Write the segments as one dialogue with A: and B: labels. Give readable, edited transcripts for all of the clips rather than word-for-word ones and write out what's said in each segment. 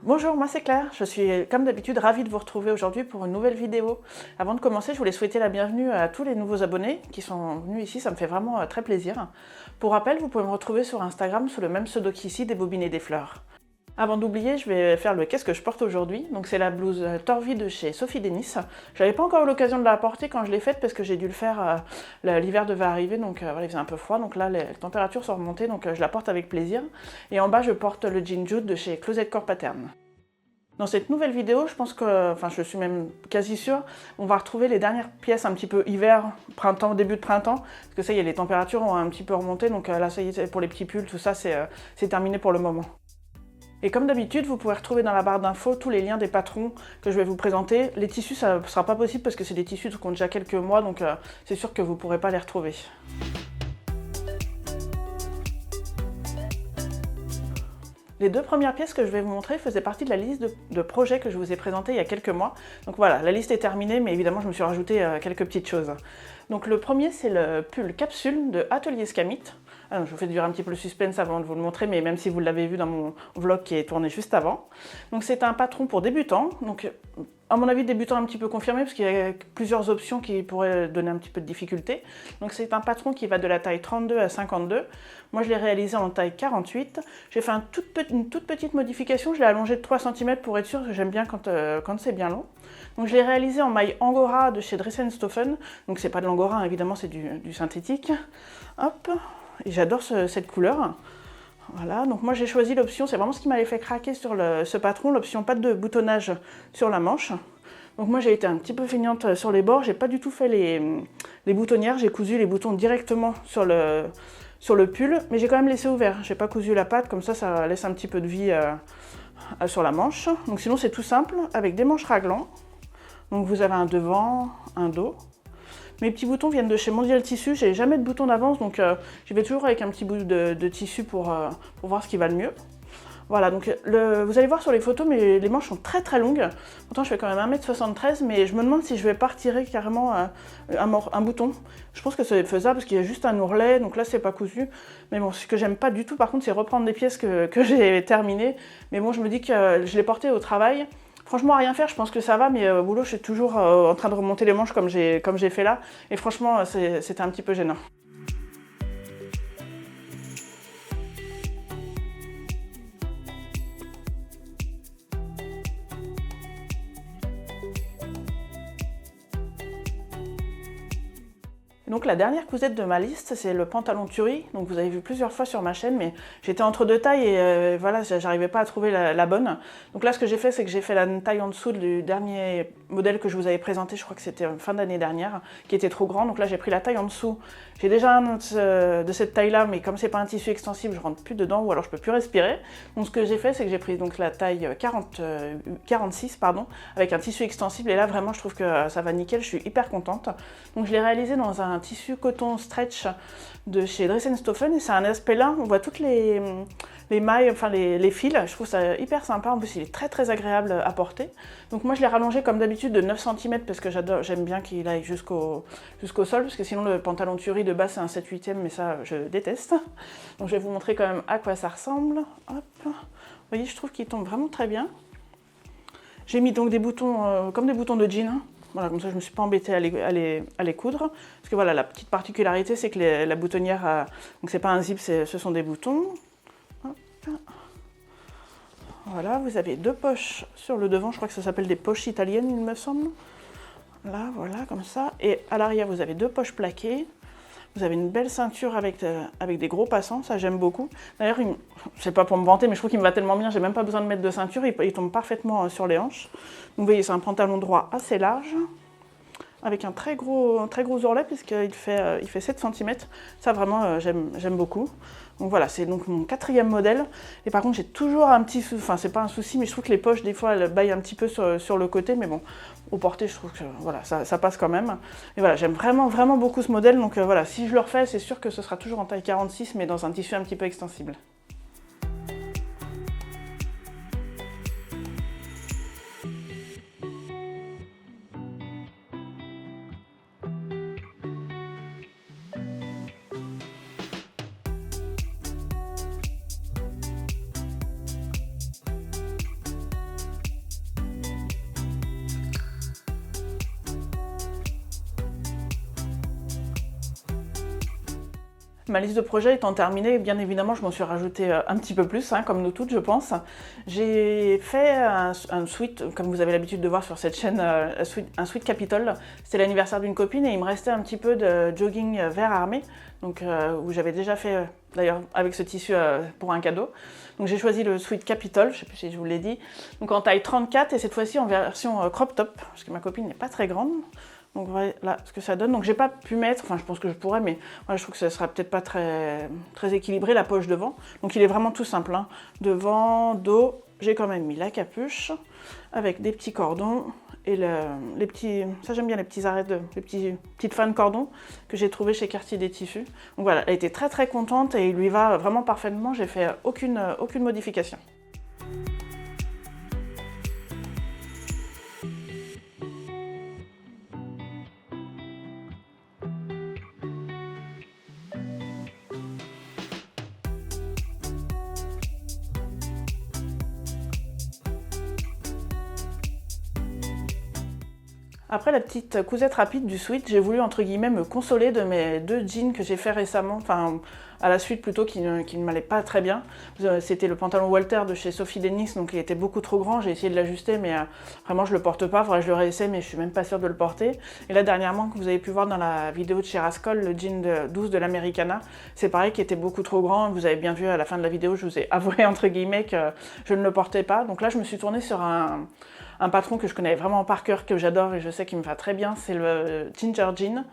A: Bonjour, moi c'est Claire, je suis comme d'habitude ravie de vous retrouver aujourd'hui pour une nouvelle vidéo. Avant de commencer, je voulais souhaiter la bienvenue à tous les nouveaux abonnés qui sont venus ici, ça me fait vraiment très plaisir. Pour rappel, vous pouvez me retrouver sur Instagram sous le même pseudo qu'ici, des bobines et des fleurs. Avant d'oublier, je vais faire le qu'est-ce que je porte aujourd'hui. Donc c'est la blouse Torvi de chez Sophie Denis. J'avais pas encore eu l'occasion de la porter quand je l'ai faite parce que j'ai dû le faire, l'hiver devait arriver, donc voilà, il faisait un peu froid. Donc là, les températures sont remontées, donc je la porte avec plaisir. Et en bas, je porte le jean jute de chez Closet Core Pattern. Dans cette nouvelle vidéo, je pense que, enfin je suis même quasi sûre, on va retrouver les dernières pièces un petit peu hiver, printemps, début de printemps, parce que ça y est, les températures ont un petit peu remonté, donc là ça y est, pour les petits pulls, tout ça, c'est terminé pour le moment. Et comme d'habitude, vous pouvez retrouver dans la barre d'infos tous les liens des patrons que je vais vous présenter. Les tissus, ça ne sera pas possible parce que c'est des tissus qui ont déjà quelques mois, donc c'est sûr que vous ne pourrez pas les retrouver. Les deux premières pièces que je vais vous montrer faisaient partie de la liste de projets que je vous ai présenté il y a quelques mois. Donc voilà, la liste est terminée, mais évidemment je me suis rajouté quelques petites choses. Donc le premier, c'est le pull capsule de Atelier Scamit. Alors, je vous fais durer un petit peu le suspense avant de vous le montrer, mais même si vous l'avez vu dans mon vlog qui est tourné juste avant. Donc c'est un patron pour débutants, donc à mon avis débutant un petit peu confirmé, parce qu'il y a plusieurs options qui pourraient donner un petit peu de difficulté. Donc c'est un patron qui va de la taille 32 à 52. Moi je l'ai réalisé en taille 48. J'ai fait une toute petite modification, je l'ai allongé de 3 cm pour être sûr, que j'aime bien quand c'est bien long. Donc je l'ai réalisé en maille Angora de chez Dress & Stoffen. Donc c'est pas de l'Angora, évidemment, c'est du synthétique. Hop, et j'adore cette couleur. Voilà, donc moi j'ai choisi l'option, c'est vraiment ce qui m'avait fait craquer sur ce patron, l'option pas de boutonnage sur la manche. Donc moi j'ai été un petit peu feignante sur les bords, j'ai pas du tout fait les boutonnières, j'ai cousu les boutons directement sur le pull, mais j'ai quand même laissé ouvert, j'ai pas cousu la patte, comme ça laisse un petit peu de vie sur la manche. Donc sinon c'est tout simple, avec des manches raglan. Donc vous avez un devant, un dos. Mes petits boutons viennent de chez Mondial Tissu, j'ai jamais de bouton d'avance, donc j'y vais toujours avec un petit bout de tissu pour voir ce qui va le mieux. Voilà, donc vous allez voir sur les photos, mais les manches sont très très longues. Pourtant je fais quand même 1m73, mais je me demande si je vais pas retirer carrément un bouton. Je pense que c'est faisable parce qu'il y a juste un ourlet, donc là c'est pas cousu. Mais bon, ce que j'aime pas du tout par contre, c'est reprendre des pièces que j'ai terminées. Mais bon, je me dis que je l'ai porté au travail. Franchement, à rien faire, je pense que ça va, mais au boulot, je suis toujours en train de remonter les manches comme j'ai fait là. Et franchement, c'était un petit peu gênant. Donc la dernière cousette de ma liste, c'est le pantalon Turi. Donc vous avez vu plusieurs fois sur ma chaîne, mais j'étais entre deux tailles et voilà, j'arrivais pas à trouver la bonne. Donc là, ce que j'ai fait, c'est que j'ai fait la taille en dessous du dernier modèle que je vous avais présenté, je crois que c'était fin d'année dernière, qui était trop grand. Donc là, j'ai pris la taille en dessous. J'ai déjà un de cette taille-là, mais comme c'est pas un tissu extensible, je rentre plus dedans ou alors je peux plus respirer. Donc ce que j'ai fait, c'est que j'ai pris donc la taille 46, pardon, avec un tissu extensible. Et là, vraiment, je trouve que ça va nickel. Je suis hyper contente. Donc je l'ai réalisé dans un tissu coton stretch de chez Dress & Stoffen et c'est un aspect là, on voit toutes les mailles, enfin les fils, je trouve ça hyper sympa, en plus il est très très agréable à porter. Donc moi je l'ai rallongé comme d'habitude de 9 cm parce que j'aime bien qu'il aille jusqu'au sol, parce que sinon le pantalon Turi de base c'est un 7/8e, mais ça je déteste. Donc je vais vous montrer quand même à quoi ça ressemble. Hop. Vous voyez, je trouve qu'il tombe vraiment très bien. J'ai mis donc des boutons comme des boutons de jean. Voilà, comme ça je ne me suis pas embêtée à les coudre. Parce que voilà, la petite particularité, c'est que la boutonnière, donc c'est pas un zip, ce sont des boutons. Hop. Voilà, vous avez deux poches sur le devant, je crois que ça s'appelle des poches italiennes, il me semble. Là, voilà, comme ça. Et à l'arrière, vous avez deux poches plaquées. Vous avez une belle ceinture avec des gros passants, ça j'aime beaucoup. D'ailleurs, c'est pas pour me vanter, mais je trouve qu'il me va tellement bien, j'ai même pas besoin de mettre de ceinture, il tombe parfaitement sur les hanches. Donc vous voyez, c'est un pantalon droit assez large, avec un très gros ourlet, puisqu'il fait 7 cm. Ça vraiment, j'aime beaucoup. Donc voilà, c'est donc mon 4e modèle. Et par contre, j'ai toujours un petit souci, enfin c'est pas un souci, mais je trouve que les poches, des fois, elles baillent un petit peu sur le côté, mais bon, au porté, je trouve que voilà, ça passe quand même. Et voilà, j'aime vraiment, vraiment beaucoup ce modèle, donc voilà, si je le refais, c'est sûr que ce sera toujours en taille 46, mais dans un tissu un petit peu extensible. Ma liste de projets étant terminée, bien évidemment, je m'en suis rajouté un petit peu plus, hein, comme nous toutes, je pense. J'ai fait un sweat, comme vous avez l'habitude de voir sur cette chaîne, un sweat Capitol. C'était l'anniversaire d'une copine et il me restait un petit peu de jogging vert armé, donc, où j'avais déjà fait, d'ailleurs, avec ce tissu pour un cadeau. Donc j'ai choisi le sweat Capitol, je ne sais plus si je vous l'ai dit, donc en taille 34 et cette fois-ci en version crop top, parce que ma copine n'est pas très grande. Donc voilà ce que ça donne. Donc j'ai pas pu mettre, enfin je pense que je pourrais, mais voilà, je trouve que ça sera peut-être pas très équilibré, la poche devant. Donc il est vraiment tout simple, hein. Devant, dos, j'ai quand même mis la capuche avec des petits cordons et les petits, ça j'aime bien les petits arrêts petites fins de cordon que j'ai trouvé chez Cartier des Tissus. Donc voilà, elle était très contente et il lui va vraiment parfaitement. J'ai fait aucune modification. Après la petite cousette rapide du sweat, j'ai voulu entre guillemets me consoler de mes 2 jeans que j'ai fait récemment, enfin à la suite plutôt qui ne m'allaient pas très bien. C'était le pantalon Walter de chez Sophie Denis, donc il était beaucoup trop grand, j'ai essayé de l'ajuster mais vraiment je le porte pas, faudrait que je le réessaie mais je suis même pas sûre de le porter. Et là dernièrement, que vous avez pu voir dans la vidéo de chez Rascol, le jean 12 de l'Americana, c'est pareil qui était beaucoup trop grand, vous avez bien vu à la fin de la vidéo, je vous ai avoué entre guillemets que je ne le portais pas. Donc là je me suis tournée sur un patron que je connais vraiment par cœur, que j'adore et je sais qu'il me va très bien, c'est le Ginger Jean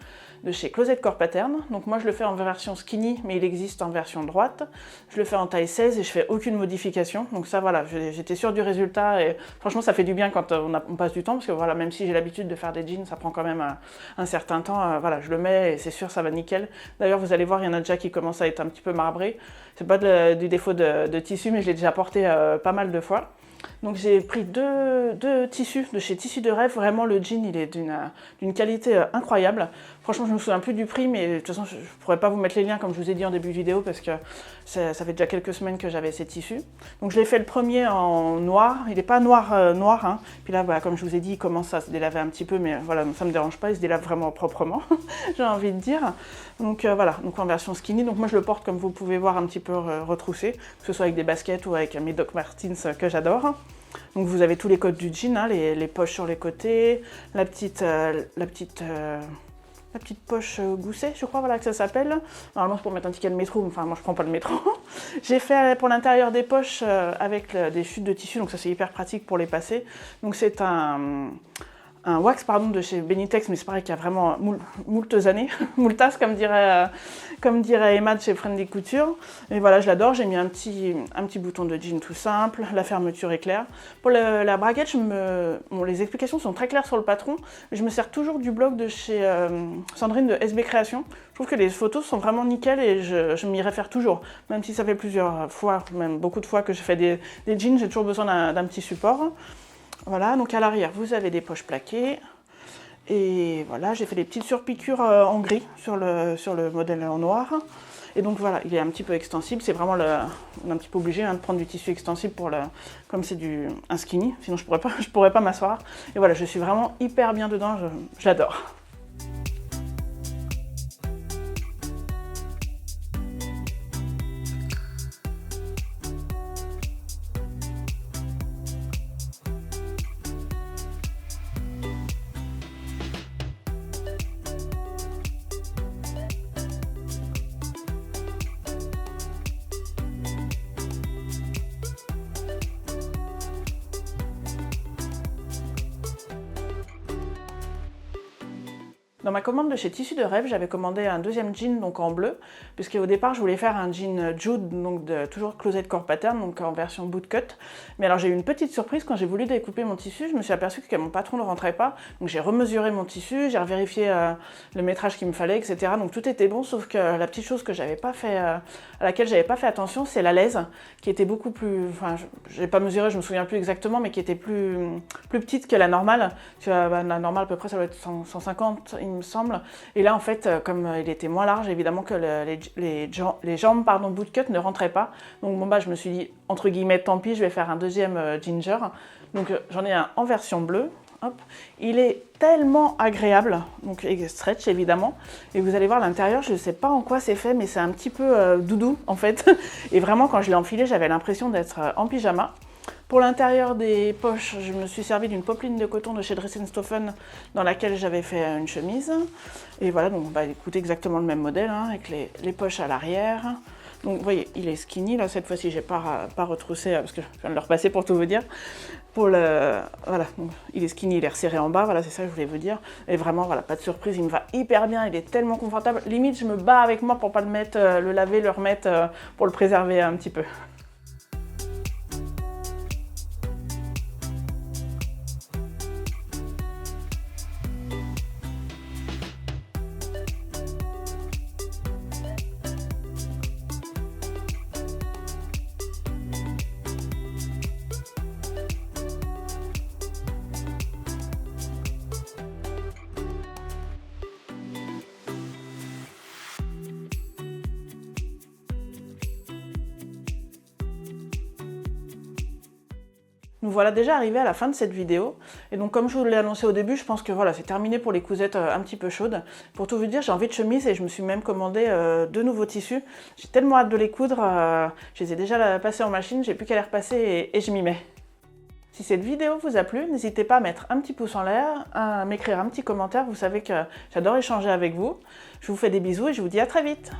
A: de chez Closet Core Pattern. Donc moi je le fais en version skinny, mais il existe en version droite. Je le fais en taille 16 et je fais aucune modification. Donc ça voilà, j'étais sûre du résultat et franchement ça fait du bien quand on passe du temps, parce que voilà, même si j'ai l'habitude de faire des jeans, ça prend quand même un certain temps. Voilà, je le mets et c'est sûr ça va nickel. D'ailleurs vous allez voir, il y en a déjà qui commencent à être un petit peu marbrés. C'est pas du défaut de tissu, mais je l'ai déjà porté pas mal de fois. Donc j'ai pris deux tissus de chez Tissus de Rêve. Vraiment le jean il est d'une qualité incroyable. Franchement je me souviens plus du prix, mais de toute façon je pourrais pas vous mettre les liens comme je vous ai dit en début de vidéo parce que ça fait déjà quelques semaines que j'avais ces tissus. Donc je l'ai fait le premier en noir, il n'est pas noir, hein. Puis là bah, comme je vous ai dit il commence à se délaver un petit peu, mais voilà ça me dérange pas, il se délave vraiment proprement j'ai envie de dire. Donc voilà, donc en version skinny, donc moi je le porte comme vous pouvez voir un petit peu retroussé, que ce soit avec des baskets ou avec mes Doc Martens que j'adore. Donc vous avez tous les codes du jean, hein, les poches sur les côtés, la petite poche gousset, je crois, voilà que ça s'appelle. Normalement c'est pour mettre un ticket de métro, mais enfin moi je prends pas le métro. J'ai fait pour l'intérieur des poches avec des chutes de tissu, donc ça c'est hyper pratique pour les passer. Donc c'est un wax pardon, de chez Benitex, mais c'est pareil qu'il y a vraiment moultes années, moultas comme dirait Emma de chez Friendly Couture. Et voilà, je l'adore, j'ai mis un petit bouton de jean tout simple, la fermeture est claire. Pour la braguette, les explications sont très claires sur le patron, mais je me sers toujours du blog de chez Sandrine de SB Création. Je trouve que les photos sont vraiment nickel et je m'y réfère toujours. Même si ça fait plusieurs fois, même beaucoup de fois que je fais des jeans, j'ai toujours besoin d'un petit support. Voilà, donc à l'arrière, vous avez des poches plaquées. Et voilà, j'ai fait des petites surpiqûres en gris sur le modèle en noir. Et donc voilà, il est un petit peu extensible. C'est vraiment on est un petit peu obligé de prendre du tissu extensible comme c'est un skinny. Sinon, je pourrais pas m'asseoir. Et voilà, je suis vraiment hyper bien dedans. Je l'adore. Dans ma commande de chez Tissus de Rêve, j'avais commandé un deuxième jean donc en bleu, puisque au départ je voulais faire un jean Jude, donc toujours Closet Core Pattern, donc en version bootcut. Mais alors j'ai eu une petite surprise quand j'ai voulu découper mon tissu, je me suis aperçue que mon patron ne rentrait pas, donc j'ai remesuré mon tissu, j'ai vérifié le métrage qu'il me fallait, etc. Donc tout était bon, sauf que la petite chose que j'avais pas fait, à laquelle j'avais pas fait attention, c'est la laise, qui était beaucoup plus, enfin j'ai pas mesuré, je me souviens plus exactement, mais qui était plus petite que la normale. La normale à peu près ça doit être 150, il me semble. Et là en fait, comme il était moins large, évidemment que les jambes bootcut ne rentraient pas. Donc bon bah je me suis dit entre guillemets tant pis, je vais faire un deuxième ginger. Donc j'en ai un en version bleue, hop, il est tellement agréable, donc stretch évidemment, et vous allez voir l'intérieur, je ne sais pas en quoi c'est fait, mais c'est un petit peu doudou en fait, et vraiment quand je l'ai enfilé, j'avais l'impression d'être en pyjama. Pour l'intérieur des poches, je me suis servi d'une popeline de coton de chez Dress & Stophen dans laquelle j'avais fait une chemise. Et voilà, donc bah, écoutez, exactement le même modèle, hein, avec les poches à l'arrière. Donc vous voyez, il est skinny, là cette fois-ci j'ai pas retroussé, parce que je viens de le repasser pour tout vous dire. Voilà, donc, il est skinny, il est resserré en bas, voilà, c'est ça que je voulais vous dire. Et vraiment, voilà, pas de surprise, il me va hyper bien, il est tellement confortable. Limite, je me bats avec moi pour pas le mettre, le laver, le remettre, pour le préserver un petit peu. Nous voilà déjà arrivés à la fin de cette vidéo, et donc comme je vous l'ai annoncé au début, je pense que voilà, c'est terminé pour les cousettes un petit peu chaudes. Pour tout vous dire, j'ai envie de chemise et je me suis même commandé 2 nouveaux tissus. J'ai tellement hâte de les coudre, je les ai déjà passés en machine, j'ai plus qu'à les repasser et je m'y mets. Si cette vidéo vous a plu, n'hésitez pas à mettre un petit pouce en l'air, à m'écrire un petit commentaire, vous savez que j'adore échanger avec vous. Je vous fais des bisous et je vous dis à très vite.